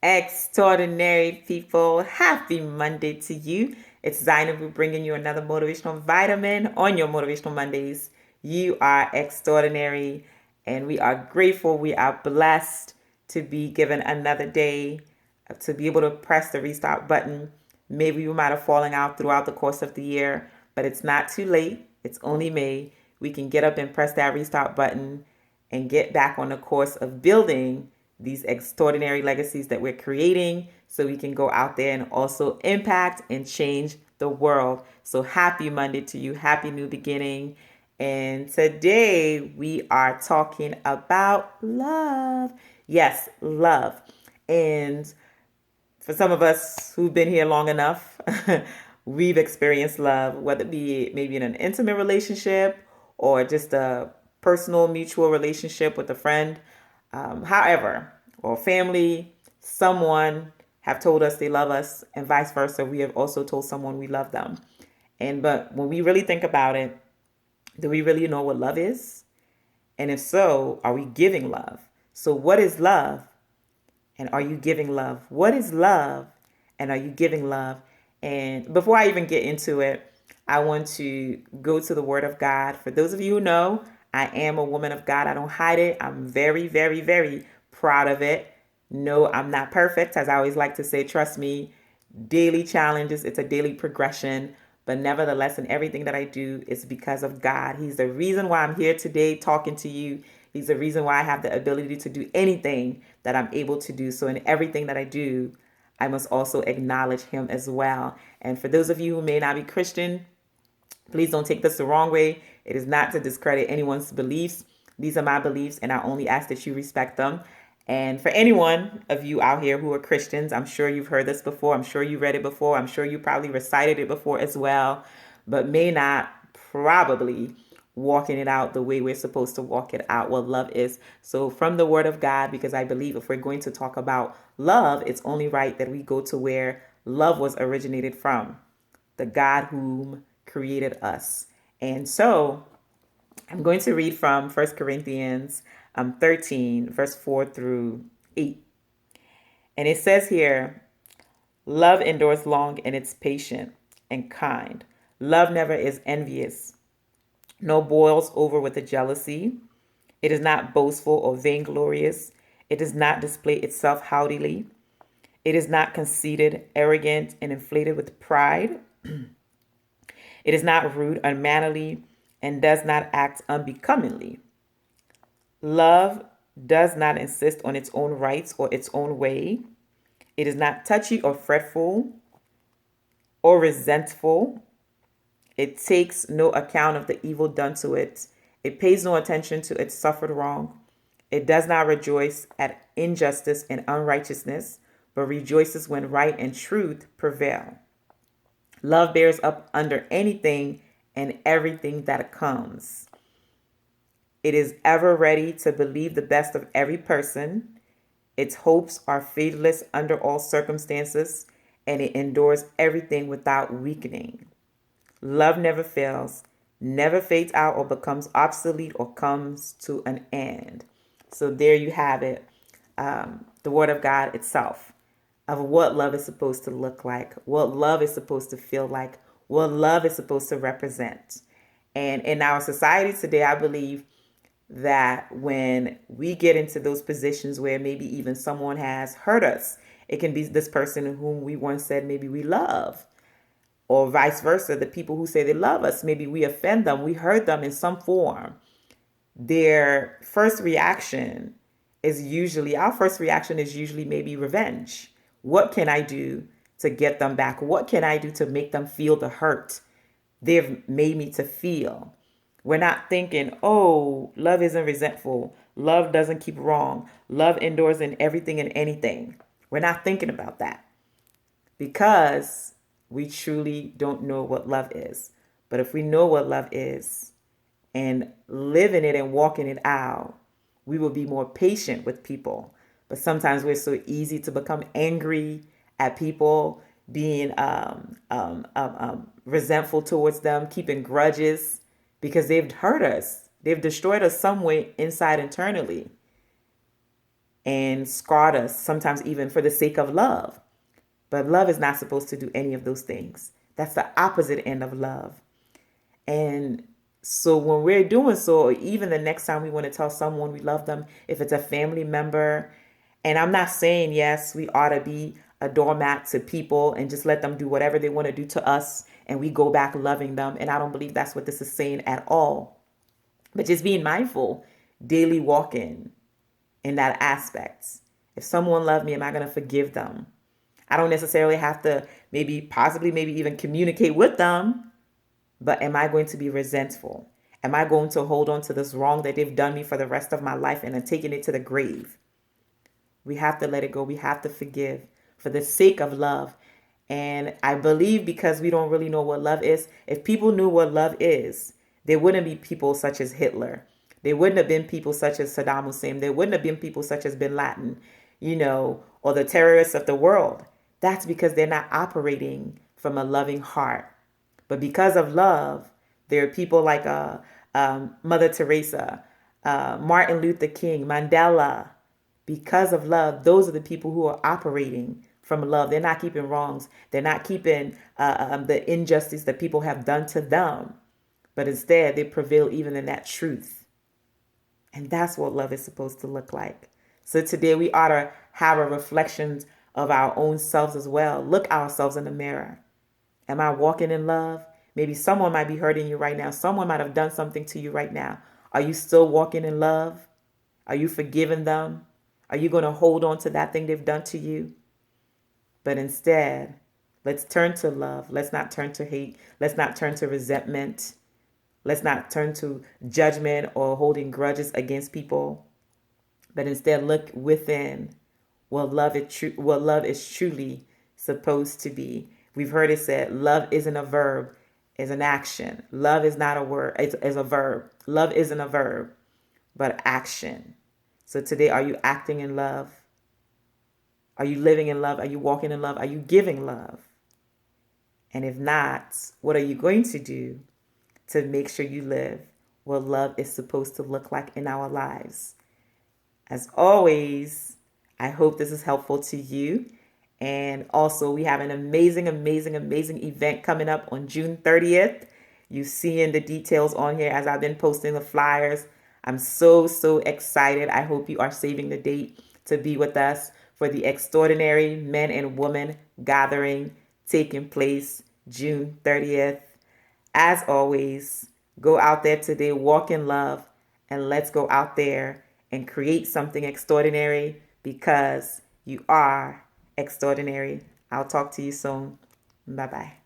Extraordinary people, happy Monday to you. It's Zainabu bringing you another motivational vitamin on your Motivational Mondays. You are extraordinary, and we are grateful. We are blessed to be given another day to be able to press the restart button. Maybe we might have fallen out throughout the course of the year, but it's not too late. It's only May. We can get up and press that restart button and get back on the course of building these extraordinary legacies that we're creating so we can go out there and also impact and change the world. So happy Monday to you. Happy new beginning. And today we are talking about love. Yes, love. And for some of us who've been here long enough, we've experienced love, whether it be maybe in an intimate relationship or just a personal mutual relationship with a friend. However, or family, someone have told us they love us, and vice versa. We have also told someone we love them. But when we really think about it, do we really know what love is? And if so, are we giving love? So what is love? And are you giving love? What is love? And are you giving love? And before I even get into it, I want to go to the Word of God. For those of you who know, I am a woman of God. I don't hide it. I'm very, very, very proud of it. No, I'm not perfect. As I always like to say, trust me, daily challenges, it's a daily progression. But nevertheless, in everything that I do, it's because of God. He's the reason why I'm here today talking to you. He's the reason why I have the ability to do anything that I'm able to do. So in everything that I do, I must also acknowledge him as well. And for those of you who may not be Christian, please don't take this the wrong way. It is not to discredit anyone's beliefs. These are my beliefs, and I only ask that you respect them. And for anyone of you out here who are Christians, I'm sure you've heard this before. I'm sure you read it before. I'm sure you probably recited it before as well, but may not probably walking it out the way we're supposed to walk it out, what love is. So from the Word of God, because I believe if we're going to talk about love, it's only right that we go to where love was originated from, the God whom created us. And so I'm going to read from 1 Corinthians 13, verse 4 through 8. And it says here, love endures long and it's patient and kind. Love never is envious, nor boils over with a jealousy. It is not boastful or vainglorious. It does not display itself haughtily. It is not conceited, arrogant, and inflated with pride. It is not rude, unmannerly, and does not act unbecomingly. Love does not insist on its own rights or its own way. It is not touchy or fretful or resentful. It takes no account of the evil done to it. It pays no attention to its suffered wrong. It does not rejoice at injustice and unrighteousness, but rejoices when right and truth prevail. Love bears up under anything and everything that comes. It is ever ready to believe the best of every person. Its hopes are faithless under all circumstances, and it endures everything without weakening. Love never fails, never fades out or becomes obsolete or comes to an end. So there you have it, the Word of God itself, of what love is supposed to look like, what love is supposed to feel like, what love is supposed to represent. And in our society today, I believe that when we get into those positions where maybe even someone has hurt us, it can be this person whom we once said maybe we love, or vice versa, the people who say they love us, maybe we offend them, we hurt them in some form. Their first reaction is usually, our first reaction is usually maybe revenge. What can I do to get them back? What can I do to make them feel the hurt they've made me to feel? We're not thinking, oh, love isn't resentful. Love doesn't keep wrong. Love endures in everything and anything. We're not thinking about that because we truly don't know what love is. But if we know what love is and live in it and walk in it out, we will be more patient with people. But sometimes we're so easy to become angry at people, being resentful towards them, keeping grudges because they've hurt us. They've destroyed us some way inside internally. and scarred us, sometimes even for the sake of love. But love is not supposed to do any of those things. That's the opposite end of love. And so when we're doing so, or even the next time we want to tell someone we love them, if it's a family member, and I'm not saying, yes, we ought to be a doormat to people and just let them do whatever they want to do to us and we go back loving them. And I don't believe that's what this is saying at all. But just being mindful, daily walking in that aspect. If someone loved me, am I going to forgive them? I don't necessarily have to possibly even communicate with them, but am I going to be resentful? Am I going to hold on to this wrong that they've done me for the rest of my life and then taking it to the grave? We have to let it go. We have to forgive for the sake of love. And I believe because we don't really know what love is, if people knew what love is, there wouldn't be people such as Hitler. There wouldn't have been people such as Saddam Hussein. There wouldn't have been people such as Bin Laden, or the terrorists of the world. That's because they're not operating from a loving heart. But because of love, there are people like Mother Teresa, Martin Luther King, Mandela. Because of love, those are the people who are operating from love. They're not keeping wrongs. They're not keeping the injustice that people have done to them. But instead, they prevail even in that truth. And that's what love is supposed to look like. So today we ought to have a reflection of our own selves as well. Look ourselves in the mirror. Am I walking in love? Maybe someone might be hurting you right now. Someone might have done something to you right now. Are you still walking in love? Are you forgiving them? Are you going to hold on to that thing they've done to you? But instead, let's turn to love. Let's not turn to hate. Let's not turn to resentment. Let's not turn to judgment or holding grudges against people. But instead, look within what love is truly supposed to be. We've heard it said, love isn't a verb, it's an action. Love is not a word, it's a verb. Love isn't a verb, but action. So today, are you acting in love? Are you living in love? Are you walking in love? Are you giving love? And if not, what are you going to do to make sure you live what love is supposed to look like in our lives? As always, I hope this is helpful to you. And also, we have an amazing, amazing, amazing event coming up on June 30th. You see in the details on here as I've been posting the flyers. I'm so, so excited. I hope you are saving the date to be with us for the Extraordinary Men and Women Gathering taking place June 30th. As always, go out there today, walk in love, and let's go out there and create something extraordinary because you are extraordinary. I'll talk to you soon. Bye-bye.